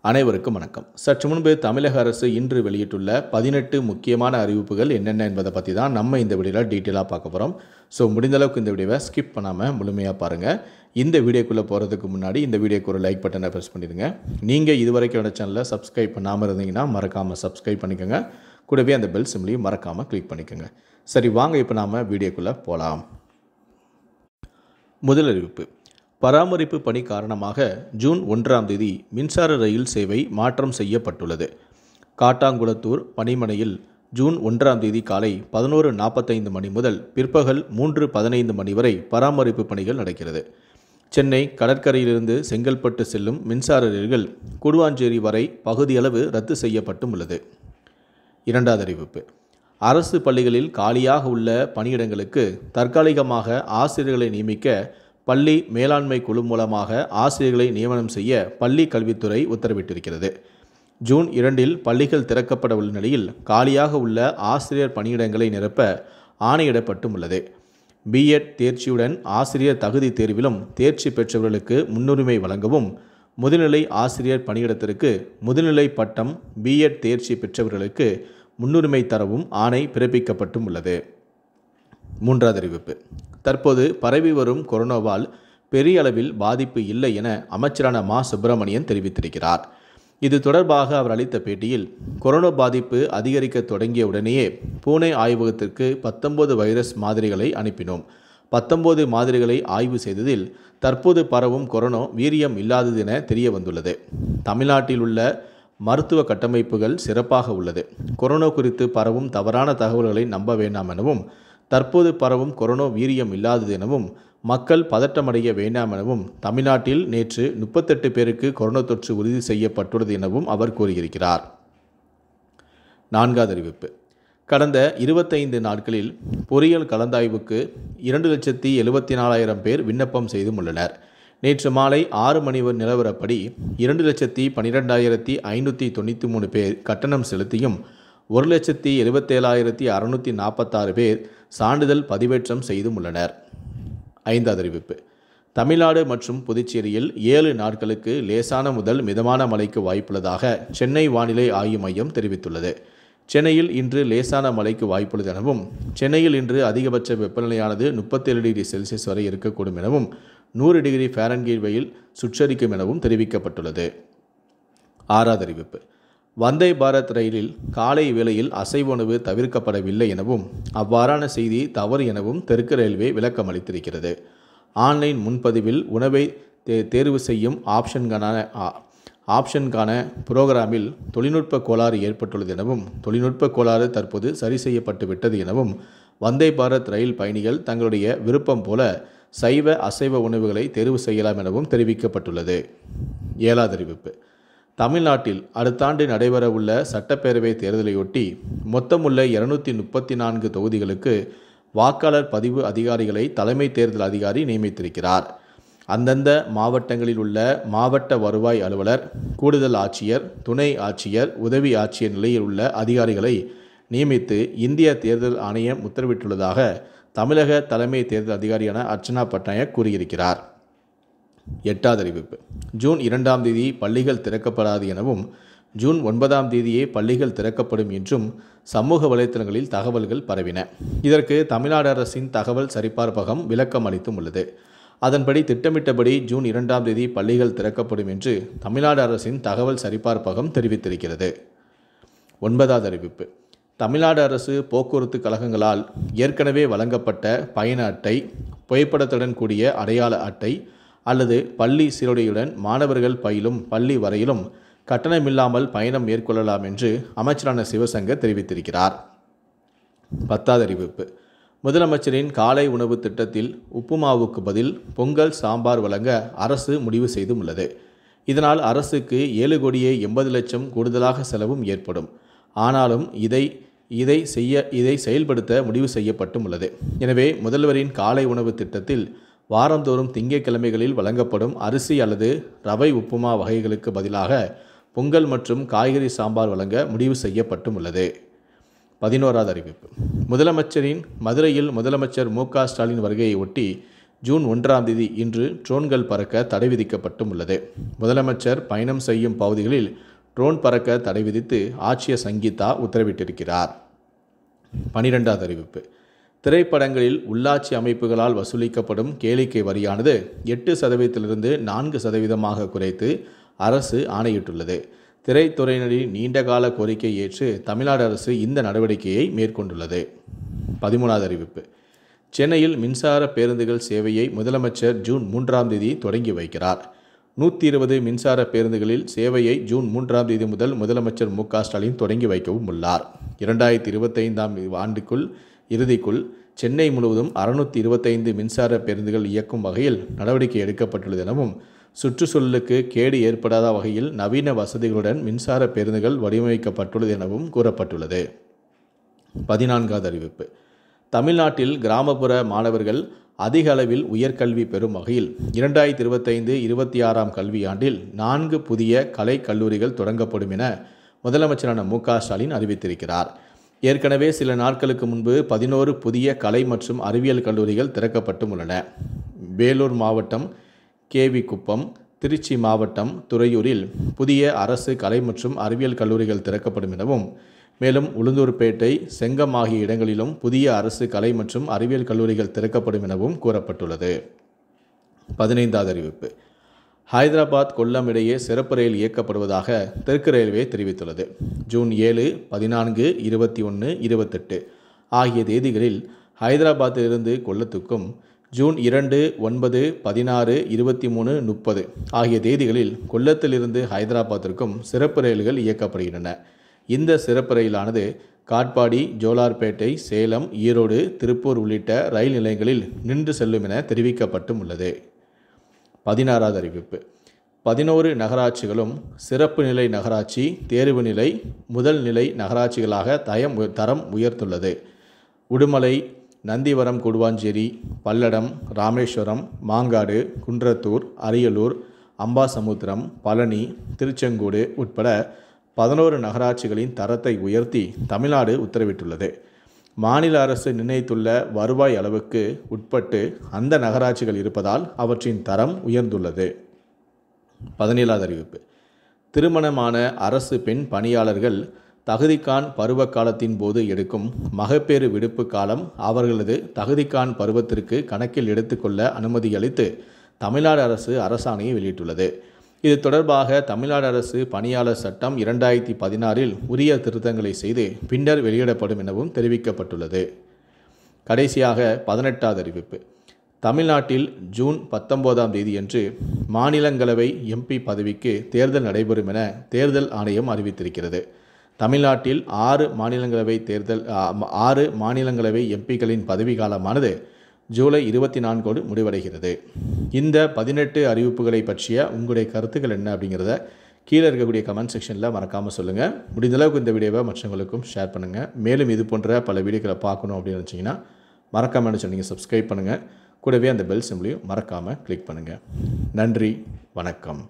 அனைவருக்கும் வணக்கம். சற்று முன்பு தமிழக அரசு இன்று வெளியிட்டுள்ள 18 முக்கியமான அறிவிப்புகள் என்னென்ன என்பதை பற்றி தான் நம்ம இந்த வீடியோவில் டீட்டெயிலாக பார்க்க போகிறோம். ஸோ முடிந்தளவுக்கு இந்த வீடியோவை ஸ்கிப் பண்ணாமல் முழுமையாக பாருங்கள். இந்த வீடியோக்குள்ளே போகிறதுக்கு முன்னாடி இந்த வீடியோக்கு ஒரு லைக் பட்டனை ப்ரெஸ் பண்ணிடுங்க. நீங்கள் இதுவரைக்கும் என்னோட சேனலை சப்ஸ்கிரைப் பண்ணாமல் இருந்தீங்கன்னா மறக்காமல் சப்ஸ்கிரைப் பண்ணிக்கோங்க. கூடவே அந்த பெல் சிம்லையும் மறக்காமல் கிளிக் பண்ணிக்கோங்க. சரி, வாங்க இப்போ நாம் வீடியோக்குள்ளே போகலாம். முதல் அறிவிப்பு: பராமரிப்பு பணி காரணமாக ஜூன் 1ஆம் தேதி மின்சார ரயில் சேவை மாற்றம் செய்யப்பட்டுள்ளது. காட்டாங்குளத்தூர் பணிமனையில் ஜூன் 1ஆம் தேதி காலை 11:45 மணி முதல் பிற்பகல் 3:15 மணி வரை பராமரிப்பு பணிகள் நடக்கிறது. சென்னை கடற்கரையிலிருந்து செங்கல்பட்டு செல்லும் மின்சார ரயில்கள் கூடுவாஞ்சேரி வரை பகுதியளவு ரத்து செய்யப்பட்டும் உள்ளது. இரண்டாவது அறிவிப்பு: அரசு பள்ளிகளில் காலியாக உள்ள பணியிடங்களுக்கு தற்காலிகமாக ஆசிரியர்களை நியமிக்க பள்ளி மேலாண்மை குழு மூலமாக ஆசிரியர்களை நியமனம் செய்ய பள்ளி கல்வித்துறை உத்தரவிட்டிருக்கிறது. ஜூன் 2இல் பள்ளிகள் திறக்கப்பட உள்ள நிலையில் காலியாக உள்ள ஆசிரியர் பணியிடங்களை நிரப்ப ஆணையிடப்பட்டும் உள்ளது. பிஎட் தேர்ச்சியுடன் ஆசிரியர் தகுதி தேர்விலும் தேர்ச்சி பெற்றவர்களுக்கு முன்னுரிமை வழங்கவும், முதுநிலை ஆசிரியர் பணியிடத்திற்கு முதுநிலை பட்டம் பிஎட் தேர்ச்சி பெற்றவர்களுக்கு முன்னுரிமை தரவும் ஆணை பிறப்பிக்கப்பட்டும் உள்ளது. மூன்றாவது அறிவிப்பு: தற்போது பரவி வரும் கொரோனாவால் பெரிய அளவில் பாதிப்பு இல்லை என அமைச்சரான மா. சுப்பிரமணியன் தெரிவித்திருக்கிறார். இது தொடர்பாக அவர் அளித்த பேட்டியில், கொரோனா பாதிப்பு அதிகரிக்க தொடங்கிய உடனேயே பூனே ஆய்வகத்திற்கு 19 வைரஸ் மாதிரிகளை அனுப்பினோம். 19 மாதிரிகளை ஆய்வு செய்ததில் தற்போது பரவும் கொரோனா வீரியம் இல்லாதது என தெரிய வந்துள்ளது. தமிழ்நாட்டில் உள்ள மருத்துவ கட்டமைப்புகள் சிறப்பாக உள்ளது. கொரோனா குறித்து பரவும் தவறான தகவல்களை நம்ப வேண்டாம் எனவும், தற்போது பரவும் கொரோனா வீரியம் இல்லாதது எனவும், மக்கள் பதட்டமடைய வேண்டாம் எனவும், தமிழ்நாட்டில் நேற்று 38 பேருக்கு கொரோனா தொற்று உறுதி செய்யப்பட்டுள்ளது எனவும் அவர் கூறியிருக்கிறார். நான்காவது அறிவிப்பு: கடந்த 25 நாட்களில் பொறியியல் கலந்தாய்வுக்கு 2,74,000 பேர் விண்ணப்பம் செய்தும் உள்ளனர். நேற்று மாலை 6 மணி நிலவரப்படி 2,12,593 பேர் கட்டணம் செலுத்தியும் 1,77,646 பேர் சான்றிதழ் பதிவேற்றம் செய்தும் உள்ளனர். ஐந்தாவது அறிவிப்பு: தமிழ்நாடு மற்றும் புதுச்சேரியில் 7 நாட்களுக்கு லேசான முதல் மிதமான மழைக்கு வாய்ப்புள்ளதாக சென்னை வானிலை ஆய்வு மையம் தெரிவித்துள்ளது. சென்னையில் இன்று லேசான மழைக்கு வாய்ப்புள்ளது எனவும், சென்னையில் இன்று அதிகபட்ச வெப்பநிலையானது 37 டிகிரி செல்சியஸ் வரை இருக்கக்கூடும் எனவும், 100 டிகிரி ஃபாரன்ஹீட் வெயில் சுற்றரிக்கும் எனவும் தெரிவிக்கப்பட்டுள்ளது. ஆறாவது அறிவிப்பு: வந்தே பாரத் ரயிலில் காலை வேளையில் அசைவ உணவு தவிர்க்கப்படவில்லை எனவும், அவ்வாறான செய்தி தவறு எனவும் தெற்கு ரயில்வே விளக்கம் அளித்திருக்கிறது. ஆன்லைன் முன்பதிவில் உணவை தேர்வு செய்யும் ஆப்ஷனுக்கான புரோகிராமில் தொழில்நுட்ப கோளாறு ஏற்பட்டுள்ளது எனவும், தொழில்நுட்ப கோளாறு தற்போது சரி செய்யப்பட்டு விட்டது எனவும், வந்தே பாரத் ரயில் பயணிகள் தங்களுடைய விருப்பம் போல சைவ அசைவ உணவுகளை தேர்வு செய்யலாம் எனவும் தெரிவிக்கப்பட்டுள்ளது. ஏழாவது அறிவிப்பு: தமிழ்நாட்டில் அடுத்த ஆண்டு நடைபெறவுள்ள சட்டப்பேரவை தேர்தலையொட்டி மொத்தமுள்ள 234 தொகுதிகளுக்கு வாக்காளர் பதிவு அதிகாரிகளை தலைமை தேர்தல் அதிகாரி நியமித்திருக்கிறார். அந்தந்த மாவட்டங்களில் உள்ள மாவட்ட வருவாய் அலுவலர், கூடுதல் ஆட்சியர், துணை ஆட்சியர், உதவி ஆட்சியர் நிலையில் உள்ள அதிகாரிகளை நியமித்து இந்திய தேர்தல் ஆணையம் உத்தரவிட்டுள்ளதாக தமிழக தலைமை தேர்தல் அதிகாரியான அர்ச்சனா பட்நாயக் கூறியிருக்கிறார். எட்டாவது அறிவிப்பு: ஜூன் 2ஆம் தேதி பள்ளிகள் திறக்கப்படாது எனவும், ஜூன் 9ஆம் தேதியே பள்ளிகள் திறக்கப்படும் என்றும் சமூக வலைத்தளங்களில் தகவல்கள் பரவின. இதற்கு தமிழ்நாடு அரசின் தகவல் சரிபார்ப்பகம் விளக்கம் அளித்தும் உள்ளது. அதன்படி திட்டமிட்டபடி ஜூன் 2ஆம் தேதி பள்ளிகள் திறக்கப்படும் என்று தமிழ்நாடு அரசின் தகவல் சரிபார்ப்பகம் தெரிவித்திருக்கிறது. ஒன்பதாவது அறிவிப்பு: தமிழ்நாடு அரசு போக்குவரத்து கழகங்களால் ஏற்கனவே வழங்கப்பட்ட பயண அட்டை, புகைப்படத்துடன் கூடிய அடையாள அட்டை அல்லது பள்ளி சீருடையுடன் மாணவர்கள் பயிலும் பள்ளி வரையிலும் கட்டணமில்லாமல் பயணம் மேற்கொள்ளலாம் என்று அமைச்சரான சிவசங்கர் தெரிவித்திருக்கிறார். 10வது அறிவிப்பு: முதலமைச்சரின் காலை உணவு திட்டத்தில் உப்புமாவுக்கு பதில் பொங்கல் சாம்பார் வழங்க அரசு முடிவு செய்தும் உள்ளது. இதனால் அரசுக்கு 7,80,00,000 கூடுதலாக செலவும் ஏற்படும். ஆனாலும் இதை செயல்படுத்த முடிவு செய்யப்பட்டும் உள்ளது. எனவே முதல்வரின் காலை உணவு திட்டத்தில் வாரந்தோறும் திங்கட்கிழமைகளில் வழங்கப்படும் அரிசி அல்லது ரவை உப்புமா வகைகளுக்கு பதிலாக பொங்கல் மற்றும் காய்கறி சாம்பார் வழங்க முடிவு செய்யப்பட்டும் உள்ளது. 11வது அறிவிப்பு: மதுரையில் முதலமைச்சர் மு.க. ஸ்டாலின் வருகையை ஒட்டி ஜூன் 1ஆம் தேதி இன்று ட்ரோன்கள் பறக்க தடை விதிக்கப்பட்டும் உள்ளது. முதலமைச்சர் பயணம் செய்யும் பகுதிகளில் ட்ரோன் பறக்க தடை விதித்து ஆட்சியர் சங்கீதா உத்தரவிட்டிருக்கிறார். 12வது அறிவிப்பு. திரைப்படங்களில் உள்ளாட்சி அமைப்புகளால் வசூலிக்கப்படும் கேளிக்கை வரியானது 8% 4% குறைத்து அரசு ஆணையிட்டுள்ளது. திரைத்துறையினரின் நீண்டகால கோரிக்கையை ஏற்று தமிழ்நாடு அரசு இந்த நடவடிக்கையை மேற்கொண்டுள்ளது. 13வது அறிவிப்பு. சென்னையில் மின்சார பேருந்துகள் சேவையை முதலமைச்சர் ஜூன் 3ஆம் தேதி தொடங்கி வைக்கிறார். 120 மின்சார பேருந்துகளில் சேவையை ஜூன் 3ஆம் தேதி முதல் முதலமைச்சர் மு.க. ஸ்டாலின் தொடங்கி வைக்கவும் உள்ளார். 2025ஆம் ஆண்டுக்குள் இறுதிக்குள் சென்னை முழுவதும் 625 மின்சார பேருந்துகள் இயக்கும் வகையில் நடவடிக்கை எடுக்கப்பட்டுள்ளது எனவும், சுற்றுச்சூழலுக்கு கேடு ஏற்படாத வகையில் நவீன வசதிகளுடன் மின்சார பேருந்துகள் வடிவமைக்கப்பட்டுள்ளது எனவும் கூறப்பட்டுள்ளது. 14வது அறிவிப்பு. தமிழ்நாட்டில் கிராமப்புற மாணவர்கள் அதிக அளவில் உயர்கல்வி பெறும் வகையில் 2025-26ஆம் கல்வியாண்டில் 4 புதிய கலை கல்லூரிகள் தொடங்கப்படும் என முதலமைச்சரான மு.க. ஸ்டாலின் அறிவித்திருக்கிறார். ஏற்கனவே சில நாட்களுக்கு முன்பு 11 புதிய கலை மற்றும் அறிவியல் கல்லூரிகள் திறக்கப்பட்டும் உள்ளன. வேலூர் மாவட்டம் கேவி குப்பம், திருச்சி மாவட்டம் துறையூரில் புதிய அரசு கலை மற்றும் அறிவியல் கல்லூரிகள் திறக்கப்படும் எனவும், மேலும் உளுந்தூர்பேட்டை, செங்கம் ஆகிய இடங்களிலும் புதிய அரசு கலை மற்றும் அறிவியல் கல்லூரிகள் திறக்கப்படும் எனவும் கூறப்பட்டுள்ளது. 15வது அறிவிப்பு. ஹைதராபாத் கொல்லம் இடையே சிறப்பு ரயில் இயக்கப்படுவதாக தெற்கு ரயில்வே தெரிவித்துள்ளது. ஜூன் 7, 14, 21, 28 ஆகிய தேதிகளில் ஹைதராபாத்திலிருந்து கொல்லத்துக்கும், ஜூன் 2, 9, 16, 23, 30 ஆகிய தேதிகளில் கொல்லத்திலிருந்து ஹைதராபாத்திற்கும் சிறப்பு ரயில்கள் இயக்கப்படுகின்றன. இந்த சிறப்பு ரயிலானது காட்பாடி, ஜோலார்பேட்டை, சேலம், ஈரோடு, திருப்பூர் உள்ளிட்ட ரயில் நிலையங்களில் நின்று செல்லும் என தெரிவிக்கப்பட்டும் உள்ளது. 16வது அறிவிப்பு. 11 நகராட்சிகளும் சிறப்பு நிலை நகராட்சி, தேர்வு நிலை, முதல் நிலை நகராட்சிகளாக தரம் உயர்த்துள்ளது. உடுமலை, நந்திவரம், கூடுவாஞ்சேரி, பல்லடம், ராமேஸ்வரம், மாங்காடு, குன்றத்தூர், அரியலூர், அம்பாசமுத்திரம், பழனி, திருச்செங்கோடு உட்பட 11 நகராட்சிகளின் தரத்தை உயர்த்தி தமிழ்நாடு உத்தரவிட்டுள்ளது. மாநில அரசு நிர்ணயித்துள்ள வருவாய் அளவுக்கு உட்பட்டு அந்த நகராட்சிகள் இருப்பதால் அவற்றின் தரம் உயர்ந்துள்ளது. 17வது அறிவிப்பு. திருமணமான அரசு பெண் பணியாளர்கள் தகுதிக்கான் பருவ காலத்தின் போது எடுக்கும் மகப்பேறு விடுப்பு காலம் அவர்களது தகுதிக்கான் பருவத்திற்கு கணக்கில் எடுத்துக்கொள்ள அனுமதி அளித்து தமிழ்நாடு அரசு அரசாணையை வெளியிட்டுள்ளது. இது தொடர்பாக தமிழ்நாடு அரசு பணியாளர் சட்டம் 2016இல் உரிய திருத்தங்களை செய்து பின்னர் வெளியிடப்படும் எனவும் தெரிவிக்கப்பட்டுள்ளது. கடைசியாக 18வது அறிவிப்பு. தமிழ்நாட்டில் ஜூன் 19ஆம் தேதியன்று மாநிலங்களவை எம்பி பதவிக்கு தேர்தல் நடைபெறும் என தேர்தல் ஆணையம் அறிவித்திருக்கிறது. தமிழ்நாட்டில் 6 மாநிலங்களவை எம்பிக்களின் பதவி காலமானது ஜூலை 24ஓடு முடிவடைகிறது. இந்த 18 அறிவிப்புகளை பற்றிய உங்களுடைய கருத்துக்கள் என்ன அப்படிங்கிறத கீழே இருக்கக்கூடிய கமெண்ட் செக்ஷனில் மறக்காமல் சொல்லுங்கள். முடிந்தளவுக்கு இந்த வீடியோவை மற்றவங்களுக்கும் ஷேர் பண்ணுங்கள். மேலும் இது போன்ற பல வீடியோக்களை பார்க்கணும் அப்படின்னு நினச்சிங்கன்னா மறக்காமல் நீங்கள் சப்ஸ்கிரைப் பண்ணுங்கள். கூடவே அந்த பெல் சிம்பிளையும் மறக்காமல் கிளிக் பண்ணுங்கள். நன்றி, வணக்கம்.